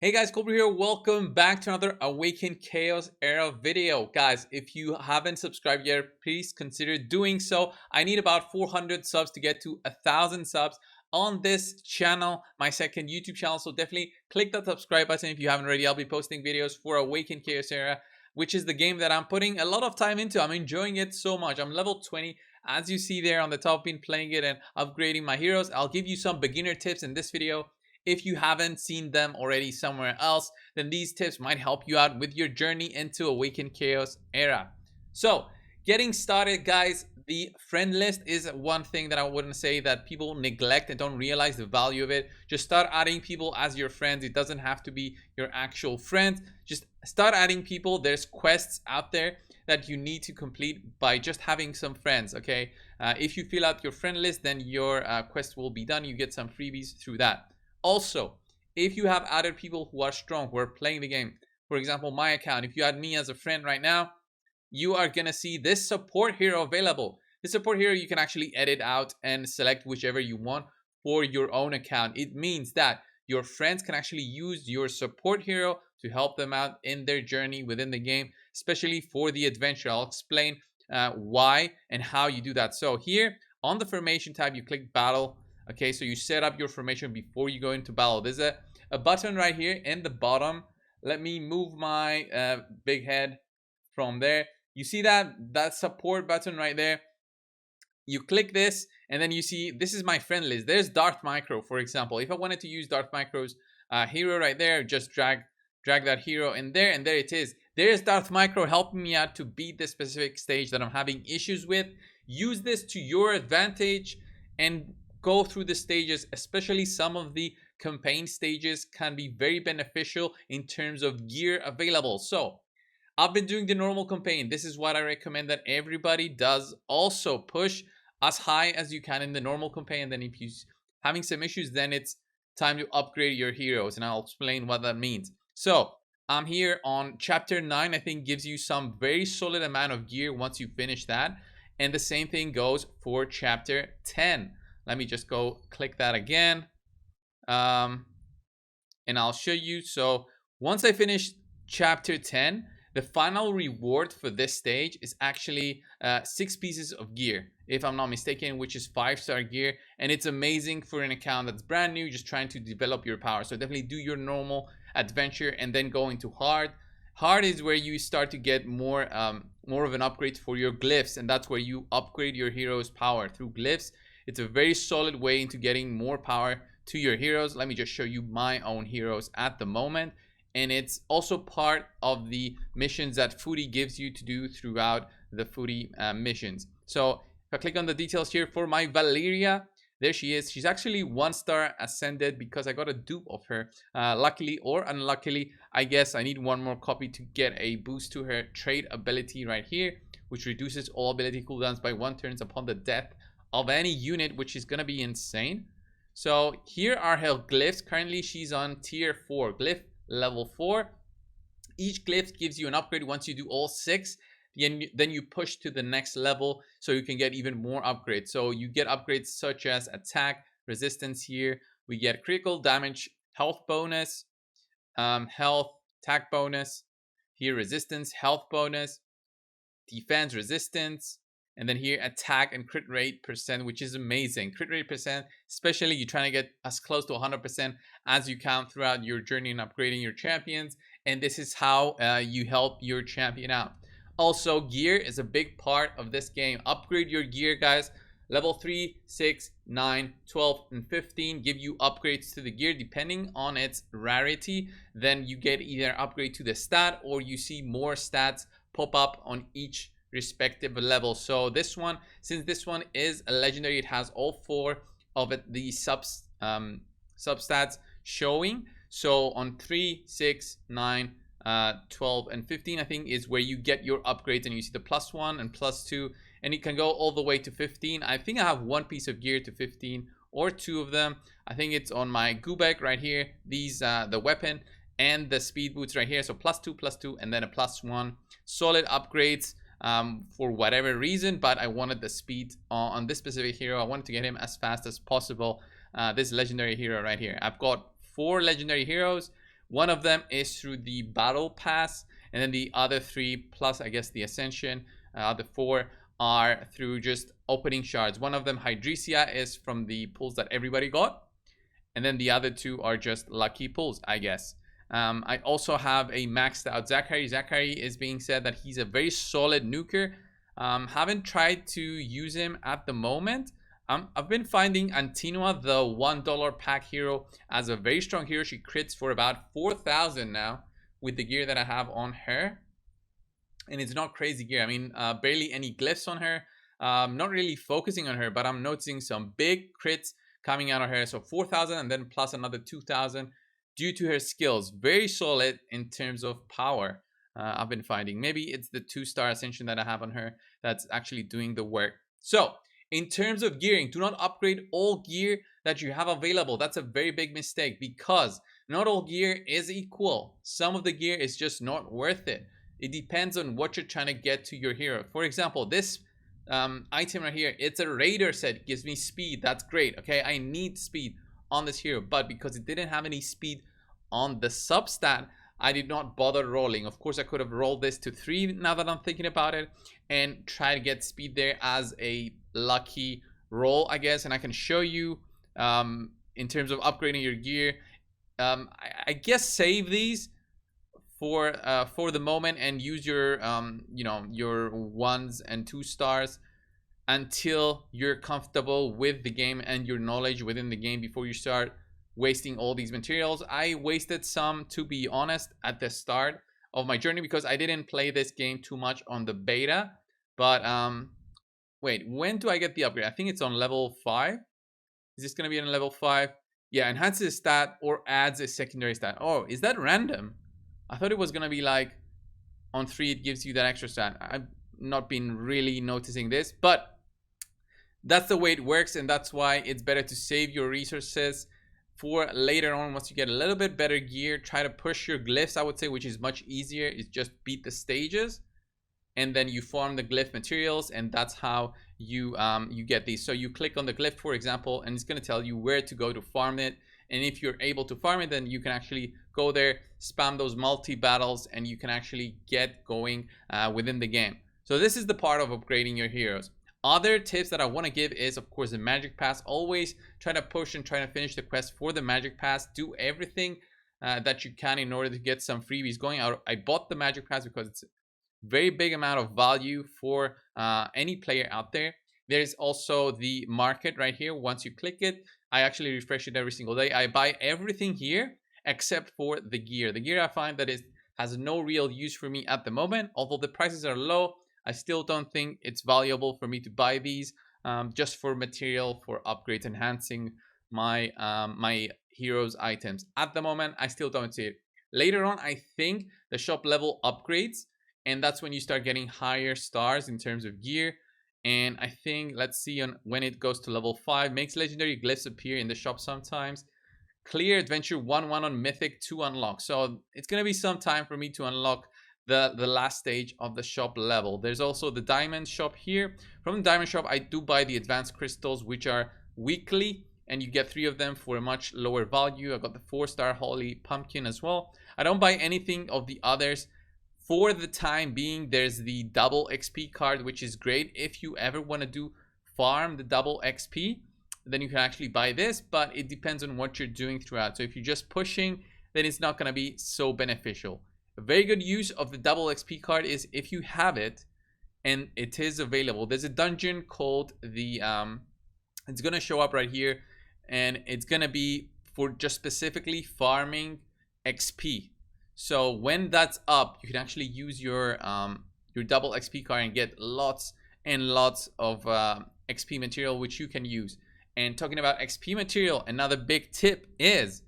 Hey guys, ColdBrew here. Welcome back to another Awaken Chaos Era video. Guys, if you haven't subscribed yet, please consider doing so. I need about 400 subs to get to 1,000 subs on this channel, my second YouTube channel. So definitely click that subscribe button if you haven't already. I'll be posting videos for Awaken Chaos Era, which is the game that I'm putting a lot of time into. I'm enjoying it so much. I'm level 20. As you see there on the top, been playing it and upgrading my heroes. I'll give you some beginner tips in this video. If you haven't seen them already somewhere else, then these tips might help you out with your journey into Awaken Chaos Era. So, getting started, guys, the friend list is one thing that I wouldn't say that people neglect and don't realize the value of it. Just start adding people as your friends. It doesn't have to be your actual friends. Just start adding people. There's quests out there that you need to complete by just having some friends, okay? If you fill out your friend list, then your quest will be done. You get some freebies through that. Also, if you have added people who are strong, who are playing the game, for example, my account, if you add me as a friend right now, you are going to see this support hero available. This support hero you can actually edit out and select whichever you want for your own account. It means that your friends can actually use your support hero to help them out in their journey within the game, especially for the adventure. I'll explain why and how you do that. So here on the formation tab, you click battle. Okay, so you set up your formation before you go into battle. There's a button right here in the bottom. Let me move my big head from there. You see that support button right there? You click this and then you see this is my friend list. There's Darth Micro, for example. If I wanted to use Darth Micro's hero right there, just drag that hero in there, and there it is. There's Darth Micro helping me out to beat this specific stage that I'm having issues with. Use this to your advantage and go through the stages, especially some of the campaign stages can be very beneficial in terms of gear available. So I've been doing the normal campaign. This is what I recommend that everybody does. Also push as high as you can in the normal campaign. And then if you're having some issues, then it's time to upgrade your heroes. And I'll explain what that means. So I'm here on chapter 9. I think gives you some very solid amount of gear once you finish that. And the same thing goes for chapter 10. Let me just go click that again. And I'll show you. So once I finish chapter 10, the final reward for this stage is actually 6 pieces of gear, if I'm not mistaken, which is 5-star gear. And it's amazing for an account that's brand new, just trying to develop your power. So definitely do your normal adventure and then go into hard. Hard is where you start to get more of an upgrade for your glyphs. And that's where you upgrade your hero's power through glyphs. It's a very solid way into getting more power to your heroes. Let me just show you my own heroes at the moment. And it's also part of the missions that Foodie gives you to do throughout the Foodie missions. So if I click on the details here for my Valeria, there she is. She's actually 1-star ascended because I got a dupe of her. Luckily or unluckily, I guess I need one more copy to get a boost to her trait ability right here, which reduces all ability cooldowns by 1 turn upon the death of any unit, which is gonna be insane. So here are her glyphs. Currently she's on tier 4, glyph level 4. Each glyph gives you an upgrade once you do all 6. Then you push to the next level so you can get even more upgrades. So you get upgrades such as attack, resistance here. We get critical damage, health bonus, health, attack bonus. Here resistance, health bonus, defense, resistance. And then here attack and crit rate percent, which is amazing. Crit rate percent, especially you're trying to get as close to 100% as you can throughout your journey in upgrading your champions. And this is how you help your champion out. Also, gear is a big part of this game. Upgrade your gear, guys. Level 3, 6, 9, 12, and 15 give you upgrades to the gear depending on its rarity. Then you get either upgrade to the stat or you see more stats pop up on each respective level. So this one, since this one is a legendary, it has all 4 of the substats showing. So on 3, 6, 9, 12, and 15, I think is where you get your upgrades, and you see the +1 and +2, and it can go all the way to 15. I think I have 1 piece of gear to 15 or 2 of them. I think it's on my Gubek right here. These the weapon and the speed boots right here. So +2, +2, and then a +1. Solid upgrades for whatever reason, but I wanted the speed on this specific hero. I wanted to get him as fast as possible. This legendary hero right here. I've got 4 legendary heroes One of them is through the battle pass, and then the other 3 plus I guess the ascension, the 4 are through just opening shards. One of them, Hydresia, is from the pulls that everybody got, and then the other 2 are just lucky pulls, I guess. I also have a maxed out Zachary. Zachary is being said that he's a very solid nuker. Haven't tried to use him at the moment. I've been finding Antinua, the $1 pack hero, as a very strong hero. She crits for about 4,000 now with the gear that I have on her. And it's not crazy gear. I mean, barely any glyphs on her. Not really focusing on her, but I'm noticing some big crits coming out of her. So 4,000 and then plus another 2,000 due to her skills. Very solid in terms of power. I've been finding. Maybe it's the 2-star ascension that I have on her that's actually doing the work. So in terms of gearing, do not upgrade all gear that you have available. That's a very big mistake because not all gear is equal. Some of the gear is just not worth it. It depends on what you're trying to get to your hero. For example, this item right here, it's a raider set. It gives me speed. That's great. Okay, I need speed on this hero, but because it didn't have any speed on the substat, I did not bother rolling. Of course, I could have rolled this to 3 now that I'm thinking about it and try to get speed there as a lucky roll, I guess. And I can show you in terms of upgrading your gear. I guess save these for the moment and use your you know, your 1s and 2 stars until you're comfortable with the game and your knowledge within the game before you start wasting all these materials. I wasted some, to be honest, at the start of my journey because I didn't play this game too much on the beta. But wait, when do I get the upgrade? I think it's on level 5. Is this gonna be on level 5? Yeah, enhances a stat or adds a secondary stat. Oh, is that random? I thought it was gonna be like on 3 it gives you that extra stat. I've not been really noticing this, but that's the way it works, and that's why it's better to save your resources for later on. Once you get a little bit better gear, try to push your glyphs, I would say, which is much easier. It's just beat the stages and then you farm the glyph materials, and that's how you you get these. So you click on the glyph, for example, and it's going to tell you where to go to farm it. And if you're able to farm it, then you can actually go there, spam those multi battles, and you can actually get going within the game. So this is the part of upgrading your heroes. Other tips that I want to give is, of course, the magic pass. Always try to push and try to finish the quest for the magic pass. Do everything that you can in order to get some freebies going. I bought the magic pass because it's a very big amount of value for any player out there. There's also the market right here. Once you click it, I actually refresh it every single day. I buy everything here except for the gear. The gear I find that it has no real use for me at the moment. Although the prices are low, I still don't think it's valuable for me to buy these just for material, for upgrades, enhancing my my heroes items. At the moment, I still don't see it. Later on, I think the shop level upgrades, and that's when you start getting higher stars in terms of gear. And I think, let's see, on when it goes to level 5, makes legendary glyphs appear in the shop sometimes. Clear adventure 1-1 on mythic to unlock. So it's gonna be some time for me to unlock the last stage of the shop level. There's also the diamond shop here. From the diamond shop, I do buy the advanced crystals, which are weekly, and you get 3 of them for a much lower value. I got the 4-star holy pumpkin as well. I don't buy anything of the others for the time being. There's the double XP card, which is great if you ever want to do farm the double XP, then you can actually buy this, but it depends on what you're doing throughout. So if you're just pushing, then it's not going to be so beneficial. A very good use of the double XP card is if you have it and it is available. There's a dungeon called the it's going to show up right here, and it's going to be for just specifically farming XP. So when that's up, you can actually use your double XP card and get lots and lots of XP material, which you can use. And talking about XP material, another big tip is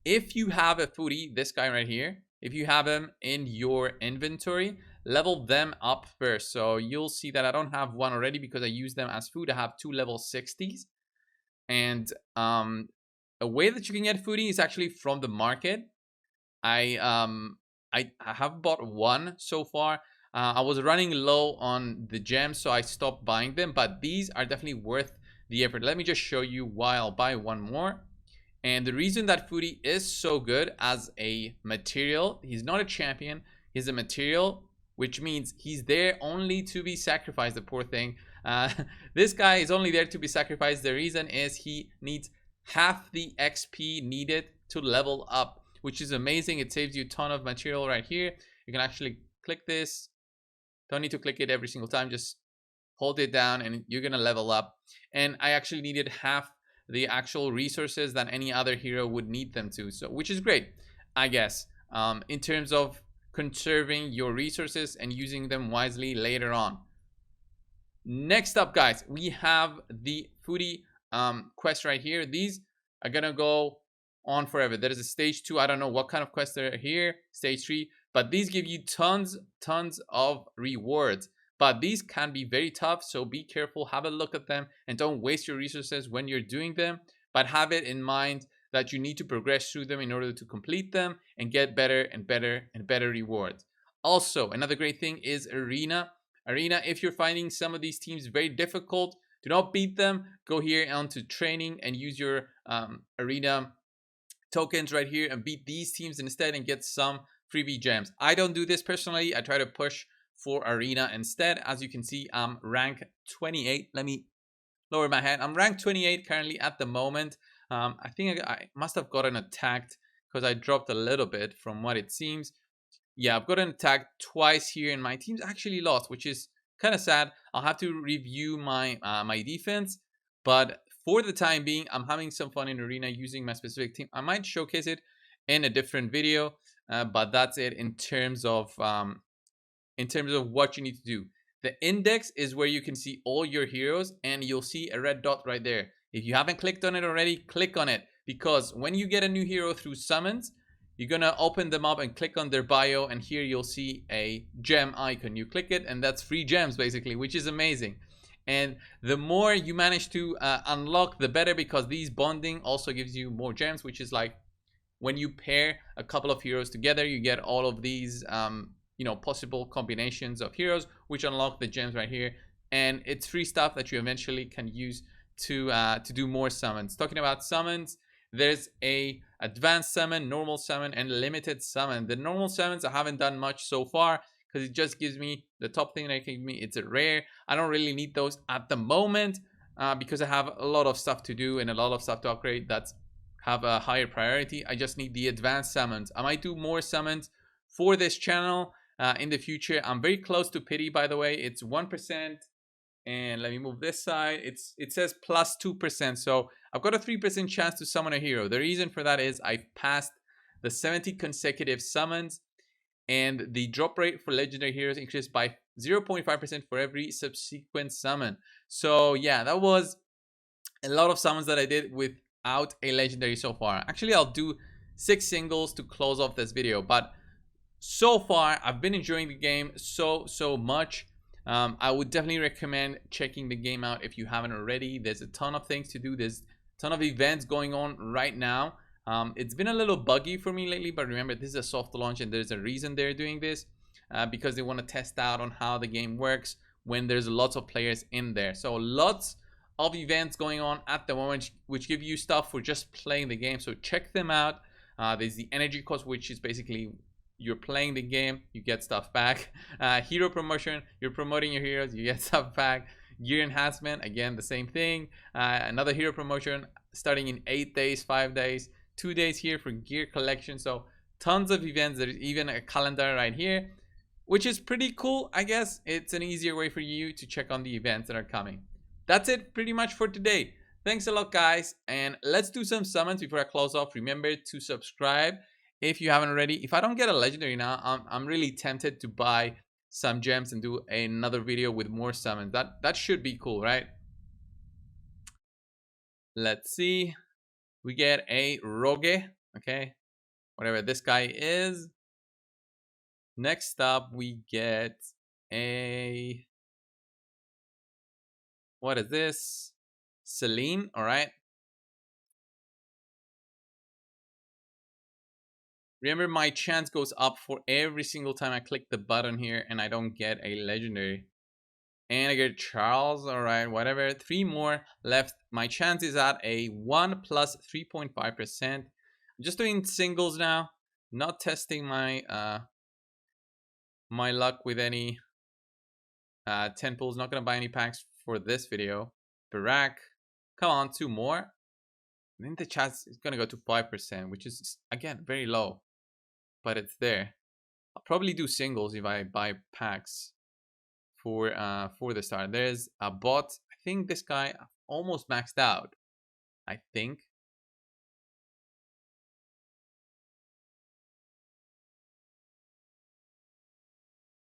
if you have a foodie, this guy right here, if you have him in your inventory, level them up first. So you'll see that I don't have one already because I use them as food. I have 2 level 60s. And a way that you can get foodie is actually from the market. I have bought 1 so far. I was running low on the gems, so I stopped buying them, but these are definitely worth the effort. Let me just show you why I'll buy 1 more. And the reason that Foodie is so good as a material, he's not a champion, he's a material, which means he's there only to be sacrificed, the poor thing. Uh, this guy is only there to be sacrificed. The reason is he needs half the XP needed to level up, which is amazing. It saves you a ton of material right here. You can actually click this. Don't need to click it every single time. Just hold it down and you're gonna level up. And I actually needed half the actual resources that any other hero would need them to, so which is great, I guess, in terms of conserving your resources and using them wisely later on. Next up, guys, we have the foodie quest right here. These are gonna go on forever. There is a stage 2. I don't know what kind of quests are here. Stage 3, but these give you tons of rewards. But these can be very tough, so be careful. Have a look at them and don't waste your resources when you're doing them. But have it in mind that you need to progress through them in order to complete them and get better and better and better rewards. Also, another great thing is Arena. Arena, if you're finding some of these teams very difficult, do not beat them. Go here onto training and use your Arena tokens right here and beat these teams instead and get some freebie gems. I don't do this personally. I try to push for Arena instead. As you can see, I'm rank 28. Let me lower my head. I'm rank 28 currently at the moment. I think I must have gotten attacked because I dropped a little bit from what it seems. Yeah, I've gotten attacked twice here and my team's actually lost, which is kind of sad. I'll have to review my my defense, but for the time being, I'm having some fun in Arena using my specific team. I might showcase it in a different video, but that's it in terms of what you need to do. The index is where you can see all your heroes and you'll see a red dot right there. If you haven't clicked on it already, click on it, because when you get a new hero through summons, you're gonna open them up and click on their bio, and here you'll see a gem icon. You click it and that's free gems basically, which is amazing. And the more you manage to unlock, the better, because these bonding also gives you more gems, which is like when you pair a couple of heroes together, you get all of these possible combinations of heroes, which unlock the gems right here. And it's free stuff that you eventually can use to do more summons. Talking about summons, there's a advanced summon, normal summon, and limited summon. The normal summons I haven't done much so far because it just gives me the top thing that it gives me. It's a rare. I don't really need those at the moment because I have a lot of stuff to do and a lot of stuff to upgrade that's have a higher priority. I just need the advanced summons. I might do more summons for this channel in the future. I'm very close to pity, by the way. It's 1%. And let me move this side. It says plus 2%. So I've got a 3% chance to summon a hero. The reason for that is I've passed the 70 consecutive summons, and the drop rate for legendary heroes increased by 0.5% for every subsequent summon. So yeah, that was a lot of summons that I did without a legendary so far. Actually, I'll do 6 singles to close off this video, but so far I've been enjoying the game so much. I would definitely recommend checking the game out if you haven't already. There's a ton of things to do. There's a ton of events going on right now. It's been a little buggy for me lately, but remember, this is a soft launch and there's a reason they're doing this, because they want to test out on how the game works when there's lots of players in there. So lots of events going on at the moment, which give you stuff for just playing the game. So check them out. There's the energy cost, which is basically you're playing the game, you get stuff back. Hero promotion, you're promoting your heroes, you get stuff back. Gear enhancement, again the same thing. Another hero promotion starting in 8 days, 5 days, 2 days here for gear collection. So tons of events. There's even a calendar right here, which is pretty cool. I guess it's an easier way for you to check on the events that are coming. That's it pretty much for today. Thanks a lot, guys, and let's do some summons before I close off. Remember to subscribe if you haven't already. If I don't get a legendary now, I'm really tempted to buy some gems and do another video with more summons. That should be cool, right? Let's see. We get a Rogue, okay, whatever this guy is. Next up, we get a, what is this? Celine, all right. Remember, my chance goes up for every single time I click the button here and I don't get a legendary. And I get Charles. All right, whatever. 3 more left. My chance is at a 1 plus 3.5%. I'm just doing singles now. Not testing my my luck with any 10 pulls. Not gonna buy any packs for this video. Barack, come on, 2 more. I think the chance is gonna go to 5%, which is again very low, but it's there. I'll probably do singles if I buy packs for the start. There's a bot. I think this guy almost maxed out. I think.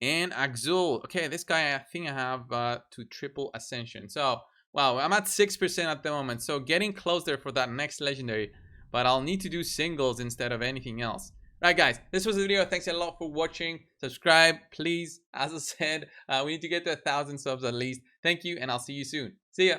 And Axul. Okay, this guy I think I have to triple ascension. So wow, I'm at 6% at the moment. So getting close there for that next legendary. But I'll need to do singles instead of anything else. Right, guys, this was the video. Thanks a lot for watching. Subscribe, please. As I said, we need to get to 1,000 subs at least. Thank you, and I'll see you soon.